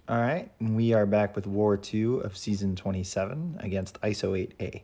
All right, and we are back with War 2 of Season 27 against ISO8a.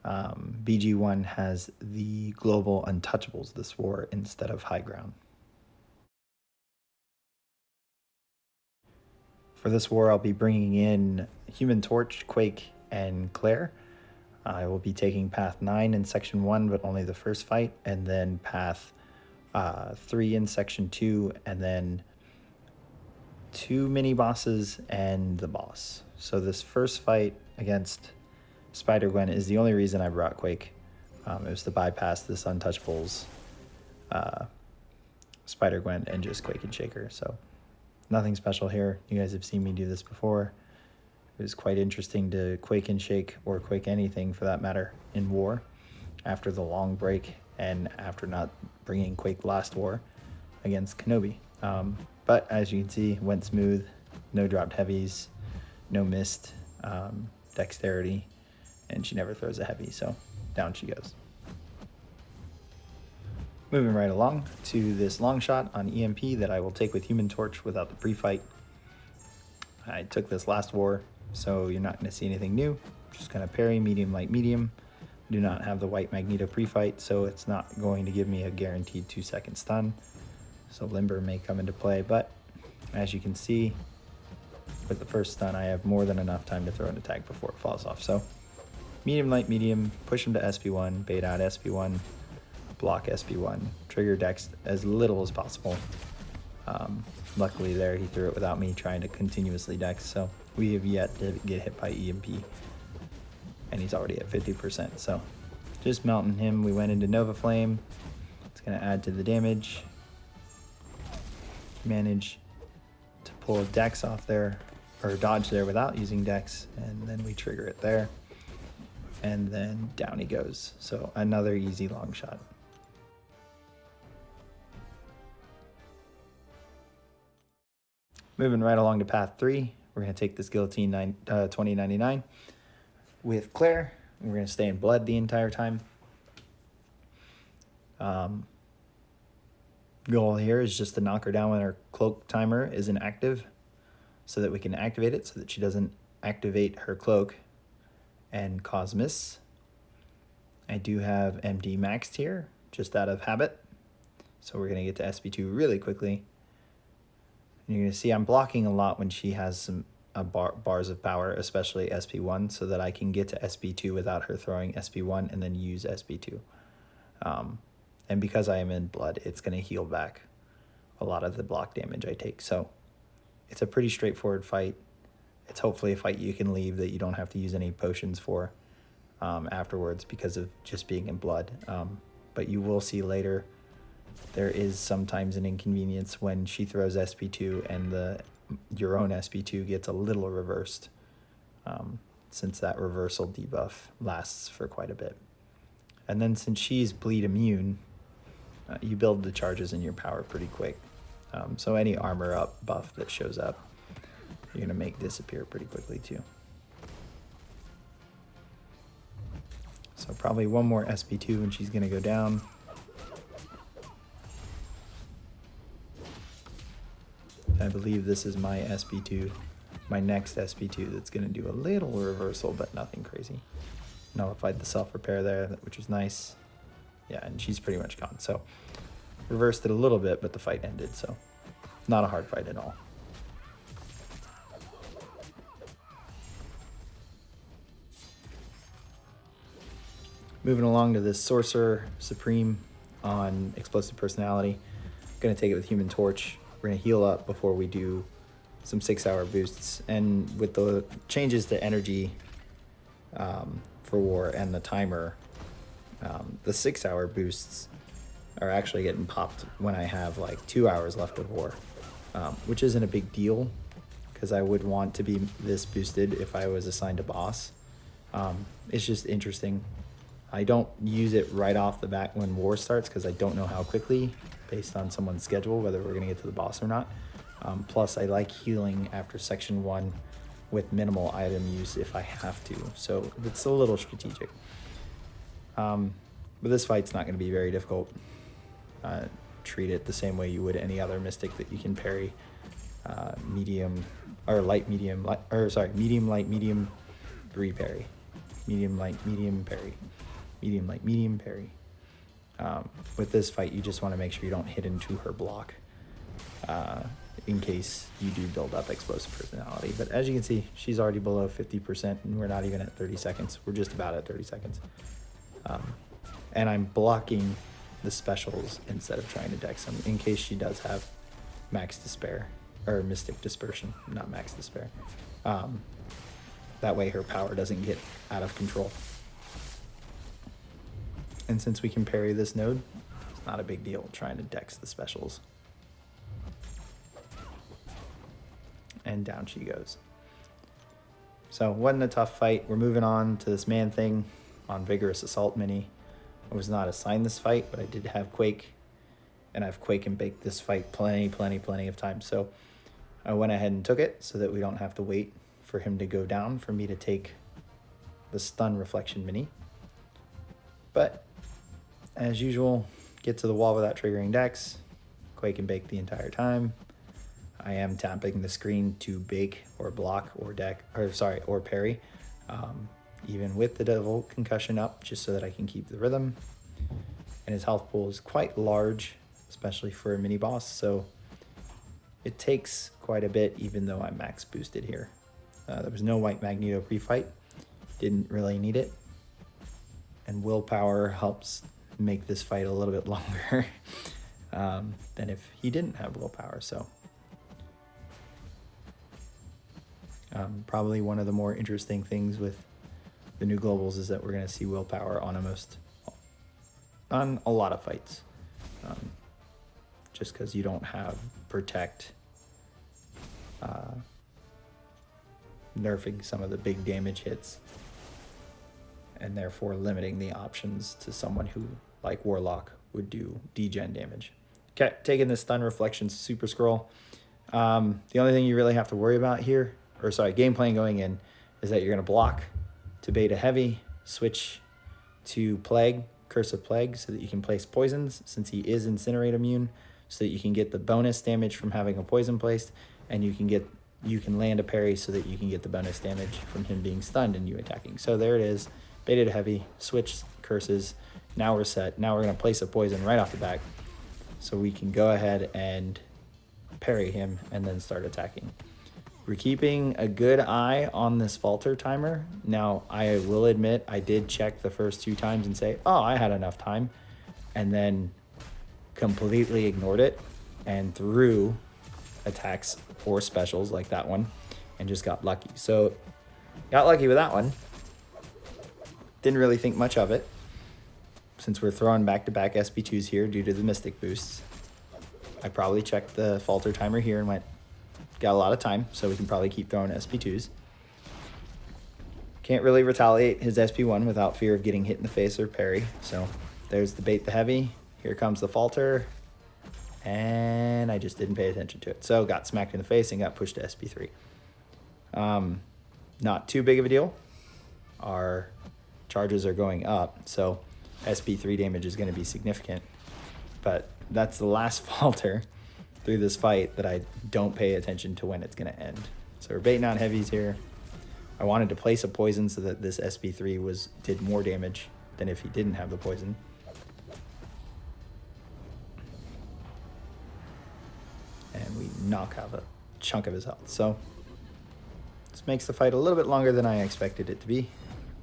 BG1 has the global untouchables this war instead of high ground. For this war, I'll be bringing in Human Torch, Quake, and Claire. I will be taking Path 9 in Section 1, but only the first fight, and then Path 3 in Section 2, and then 2 mini bosses and the boss. So this first fight against Spider-Gwen is the only reason I brought Quake. It was to bypass this Untouchables Spider-Gwen and just Quake and Shaker. So nothing special here. You guys have seen me do this before. It was quite interesting to Quake and Shake, or Quake anything for that matter, in war after the long break and after not bringing Quake last war against Kenobi. But as you can see, went smooth, no dropped heavies, no missed dexterity, and she never throws a heavy, so down she goes. Moving right along to this Longshot on EMP that I will take with Human Torch without the pre-fight. I took this last war, so you're not going to see anything new. Just going to parry, medium, light, medium. I do not have the white Magneto pre-fight, so it's not going to give me a guaranteed 2-second stun. So Limber may come into play, but as you can see, with the first stun, I have more than enough time to throw an attack before it falls off. So medium, light, medium, push him to SP1, bait out SP1, block SP1, trigger Dex as little as possible. Luckily there, he threw it without me trying to continuously Dex, so we have yet to get hit by EMP, and he's already at 50%. So just mounting him, we went into Nova Flame. It's going to add to the damage. Manage to pull Dex off there, or dodge there without using Dex, and then we trigger it there, and then down he goes. So another easy long shot. Moving right along to Path 3, we're going to take this Guillotine 2099 with Claire. We're going to stay in blood the entire time. Goal here is just to knock her down when her cloak timer isn't active, so that we can activate it so that she doesn't activate her cloak and cause miss. I do have MD maxed here just out of habit, so we're going to get to SP2 really quickly. And you're going to see I'm blocking a lot when she has some bars of power, especially SP1, so that I can get to SP2 without her throwing SP1 and then use SP2. And because I am in blood, it's going to heal back a lot of the block damage I take. So it's a pretty straightforward fight. It's hopefully a fight you can leave that you don't have to use any potions for afterwards because of just being in blood. But you will see later there is sometimes an inconvenience when she throws SP2 and your own SP2 gets a little reversed, since that reversal debuff lasts for quite a bit. And then since she's bleed immune, you build the charges in your power pretty quick. So any armor up buff that shows up, you're going to make disappear pretty quickly too. So probably one more SP2 and she's going to go down. I believe this is my SP2, my next SP2 that's going to do a little reversal, but nothing crazy. Nullified the self-repair there, which was nice. Yeah, and she's pretty much gone. So reversed it a little bit, but the fight ended, so not a hard fight at all. Moving along to this Sorcerer Supreme on Explosive Personality. Going to take it with Human Torch. We're going to heal up before we do some 6-hour boosts. And with the changes to energy for war and the timer, the 6-hour boosts are actually getting popped when I have like 2 hours left of war, which isn't a big deal because I would want to be this boosted if I was assigned a boss. It's just interesting. I don't use it right off the bat when war starts because I don't know how quickly, based on someone's schedule, whether we're going to get to the boss or not. Plus, I like healing after Section 1 with minimal item use if I have to, so it's a little strategic. But this fight's not going to be very difficult. Treat it the same way you would any other mystic that you can parry, medium or light, medium, light, or sorry, medium, light, medium, parry. Medium, light, medium, parry. Medium, light, medium, parry. With this fight, you just want to make sure you don't hit into her block in case you do build up explosive personality. But as you can see, she's already below 50%, and we're not even at 30 seconds. We're just about at 30 seconds. And I'm blocking the specials instead of trying to dex them in case she does have max despair, or mystic dispersion, not max despair. That way her power doesn't get out of control. And since we can parry this node, it's not a big deal trying to dex the specials. And down she goes. So wasn't a tough fight. We're moving on to this Manthing on Vigorous Assault Mini. I was not assigned this fight, but I did have Quake, and I've Quake and Bake this fight plenty of times. So I went ahead and took it so that we don't have to wait for him to go down for me to take the Stun Reflection Mini. But as usual, get to the wall without triggering Dex, Quake and Bake the entire time. I am tapping the screen to bake or block or or parry, even with the Devil Concussion up, just so that I can keep the rhythm. And his health pool is quite large, especially for a mini boss, so it takes quite a bit, even though I'm max boosted here. There was no White Magneto pre-fight, didn't really need it, and willpower helps make this fight a little bit longer than if he didn't have willpower. So probably one of the more interesting things with the new globals is that we're going to see willpower on a lot of fights, just because you don't have protect nerfing some of the big damage hits, and therefore limiting the options to someone who, like Warlock, would do degen damage. Okay, taking the Stun Reflection Super Skrull. The only thing you really have to worry about here, game plan going in, is that you're going to block to beta heavy, switch to Plague, Curse of Plague, so that you can place poisons, since he is Incinerate immune, so that you can get the bonus damage from having a poison placed, and you can land a parry so that you can get the bonus damage from him being stunned and you attacking. So there it is, beta to heavy, switch curses. Now we're set. Now we're going to place a poison right off the back, so we can go ahead and parry him and then start attacking. We're keeping a good eye on this falter timer. Now, I will admit I did check the first 2 times and say, oh, I had enough time, and then completely ignored it and threw attacks or specials like that one and just got lucky. So got lucky with that one. Didn't really think much of it, since we're throwing back-to-back SP2s here due to the Mystic boosts. I probably checked the falter timer here and went, got a lot of time, so we can probably keep throwing SP2s. Can't really retaliate his SP1 without fear of getting hit in the face or parry. So there's the bait the heavy. Here comes the falter. And I just didn't pay attention to it. So got smacked in the face and got pushed to SP3. Not too big of a deal. Our charges are going up, so SP3 damage is going to be significant. But that's the last falter through this fight that I don't pay attention to when it's going to end. So we're baiting out heavies here. I wanted to place a poison so that this SP3 did more damage than if he didn't have the poison. And we knock out a chunk of his health. So this makes the fight a little bit longer than I expected it to be.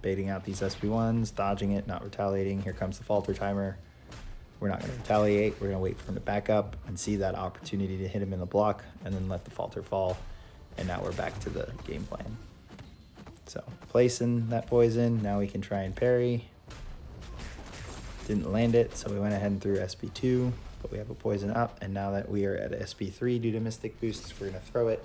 Baiting out these SP1s, dodging it, not retaliating. Here comes the falter timer. We're not going to retaliate. We're going to wait for him to back up and see that opportunity to hit him in the block and then let the falter fall. And now we're back to the game plan. So placing that poison. Now we can try and parry. Didn't land it, so we went ahead and threw SP2, but we have a poison up. And now that we are at SP3 due to Mystic boosts, we're going to throw it.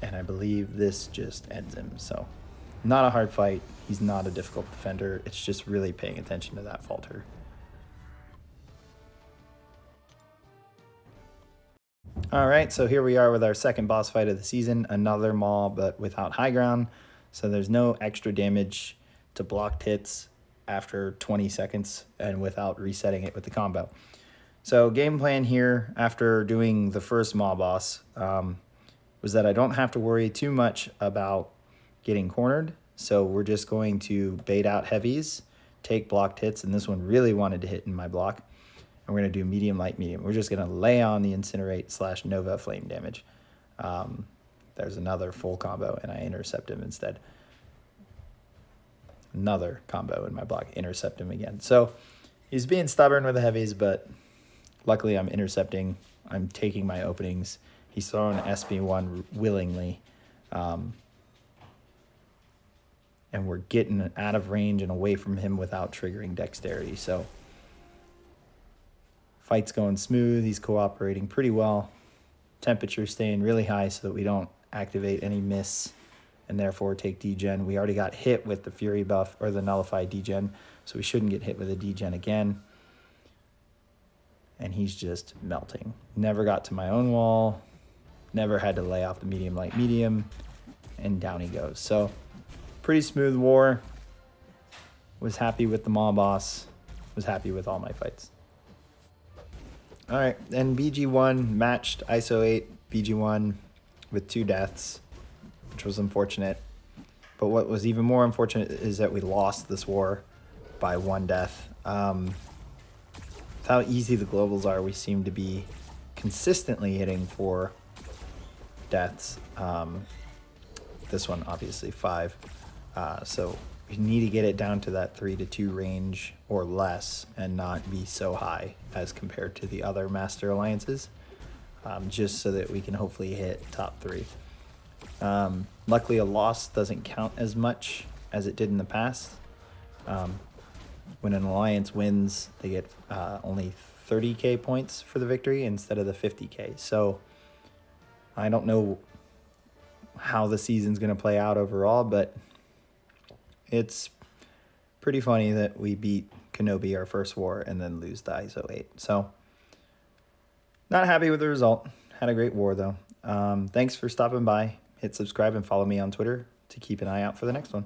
And I believe this just ends him. So not a hard fight. He's not a difficult defender. It's just really paying attention to that falter. All right, so here we are with our second boss fight of the season, another Maw, but without high ground. So there's no extra damage to blocked hits after 20 seconds and without resetting it with the combo. So game plan here after doing the first Maw boss was that I don't have to worry too much about getting cornered. So we're just going to bait out heavies, take blocked hits, and this one really wanted to hit in my block. And we're going to do medium, light, medium. We're just going to lay on the Incinerate / Nova Flame damage. There's another full combo, and I intercept him instead. Another combo in my block, intercept him again. So he's being stubborn with the heavies, but luckily I'm intercepting. I'm taking my openings. He's throwing SB1 willingly. And we're getting out of range and away from him without triggering dexterity. So fight's going smooth. He's cooperating pretty well. Temperature staying really high so that we don't activate any miss and therefore take degen. We already got hit with the Fury buff or the nullified degen, so we shouldn't get hit with a degen again. And he's just melting. Never got to my own wall. Never had to lay off the medium, light, medium. And down he goes. So pretty smooth war. Was happy with the Maw boss. Was happy with all my fights. All right, then BG1 matched ISO8 BG1 with 2 deaths, which was unfortunate. But what was even more unfortunate is that we lost this war by 1 death. With how easy the globals are, we seem to be consistently hitting 4 deaths. This one, obviously, 5. So we need to get it down to that 3 to 2 range or less and not be so high as compared to the other Master Alliances, just so that we can hopefully hit top 3. Luckily, a loss doesn't count as much as it did in the past. When an alliance wins, they get only 30k points for the victory instead of the 50k. So I don't know how the season's going to play out overall, but it's pretty funny that we beat Kenobi our first war and then lose the ISO8. So not happy with the result. Had a great war though. Thanks for stopping by. Hit subscribe and follow me on Twitter to keep an eye out for the next one.